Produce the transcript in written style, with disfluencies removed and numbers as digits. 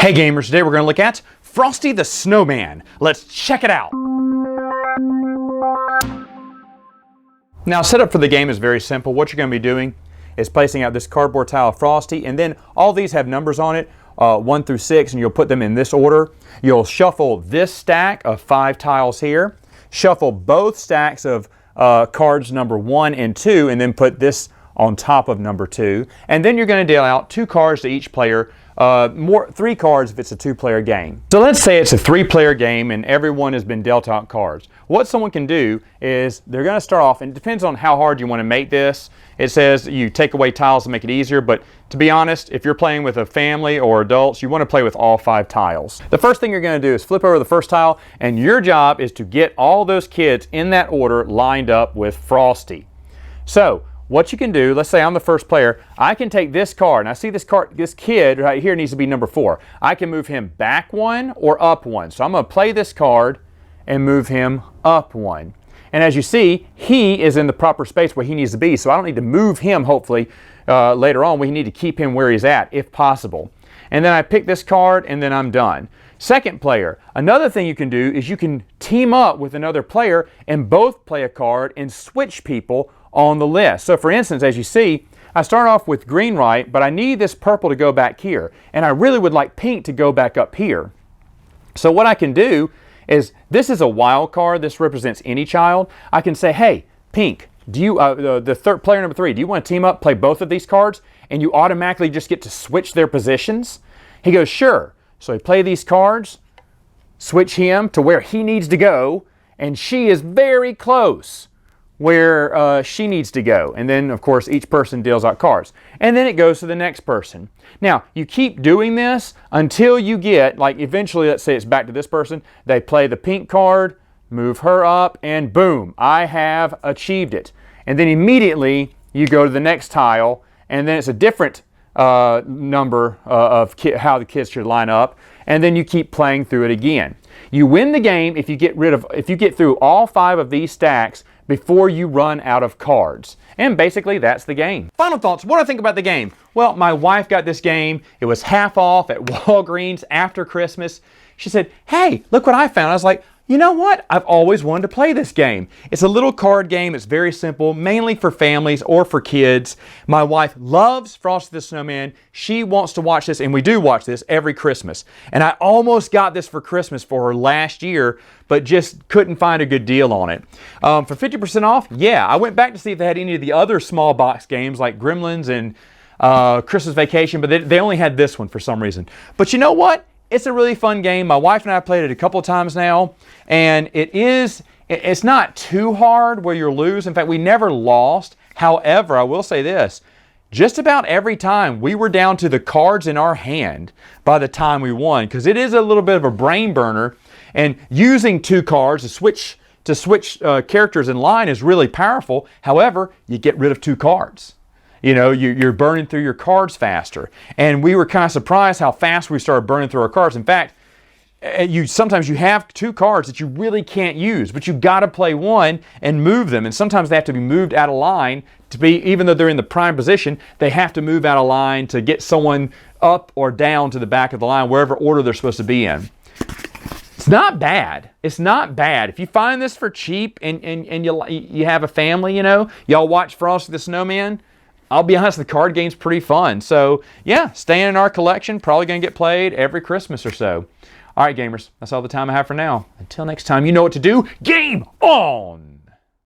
Hey gamers, today we're going to look at Frosty the Snowman. Let's check it out. Now, setup for the game is very simple. What you're going to be doing is placing out this cardboard tile of Frosty, and then all these have numbers on it, 1 through 6, and you'll put them in this order. You'll shuffle this stack of 5 tiles here, shuffle both stacks of cards number 1 and 2, and then put this on top of number 2. And then you're going to deal out 2 cards to each player, 3 cards if it's a 2-player game. So let's say it's a 3-player game and everyone has been dealt out cards. What someone can do is they're going to start off, and it depends on how hard you want to make this. It says you take away tiles to make it easier, but to be honest, if you're playing with a family or adults, you want to play with all 5 tiles. The first thing you're going to do is flip over the first tile, and your job is to get all those kids in that order lined up with Frosty. So what you can do, let's say I'm the first player, I can take this card, and I see this kid right here needs to be number 4. I can move him back 1 or up 1. So I'm going to play this card and move him up 1. And as you see, he is in the proper space where he needs to be, so I don't need to move him, hopefully, later on. We need to keep him where he's at, if possible. And then I pick this card, and then I'm done. Second player, another thing you can do is you can team up with another player and both play a card and switch people on the list. So for instance, as you see, I start off with green right, but I need this purple to go back here, and I really would like pink to go back up here. So what I can do is, this is a wild card, this represents any child. I can say, hey, pink, do you, player number 3, do you want to team up, play both of these cards, and you automatically just get to switch their positions? He goes, sure. So I play these cards, switch him to where he needs to go, and she is very close where she needs to go. And then, of course, each person deals out cards. And then it goes to the next person. Now, you keep doing this until you get, like eventually, let's say it's back to this person. They play the pink card, move her up, and boom, I have achieved it. And then immediately, you go to the next tile, and then it's a different number of how the kids should line up. And then you keep playing through it again. You win the game if you get through all 5 of these stacks before you run out of cards. And basically, that's the game. Final thoughts, what do I think about the game? Well, my wife got this game. It was half off at Walgreens after Christmas. She said, hey, look what I found. I was like, you know what? I've always wanted to play this game. It's a little card game. It's very simple, mainly for families or for kids. My wife loves Frosty the Snowman. She wants to watch this, and we do watch this every Christmas. And I almost got this for Christmas for her last year, but just couldn't find a good deal on it. For 50% off, yeah, I went back to see if they had any of the other small box games like Gremlins and Christmas Vacation, but they only had this one for some reason. But you know what? It's a really fun game. My wife and I played it a couple of times now, and it's not too hard where you'll lose. In fact, we never lost. However, I will say this, just about every time we were down to the cards in our hand by the time we won, because it is a little bit of a brain burner, and using 2 cards to switch characters in line is really powerful. However, you get rid of 2 cards. You know, you're burning through your cards faster. And we were kind of surprised how fast we started burning through our cards. In fact, sometimes you have 2 cards that you really can't use, but you got to play one and move them. And sometimes they have to be moved out of line to be, even though they're in the prime position, they have to move out of line to get someone up or down to the back of the line, wherever order they're supposed to be in. It's not bad. It's not bad. If you find this for cheap and you have a family, you know, y'all watch Frosty the Snowman, I'll be honest, the card game's pretty fun. So yeah, staying in our collection, probably going to get played every Christmas or so. All right, gamers, that's all the time I have for now. Until next time, you know what to do. Game on!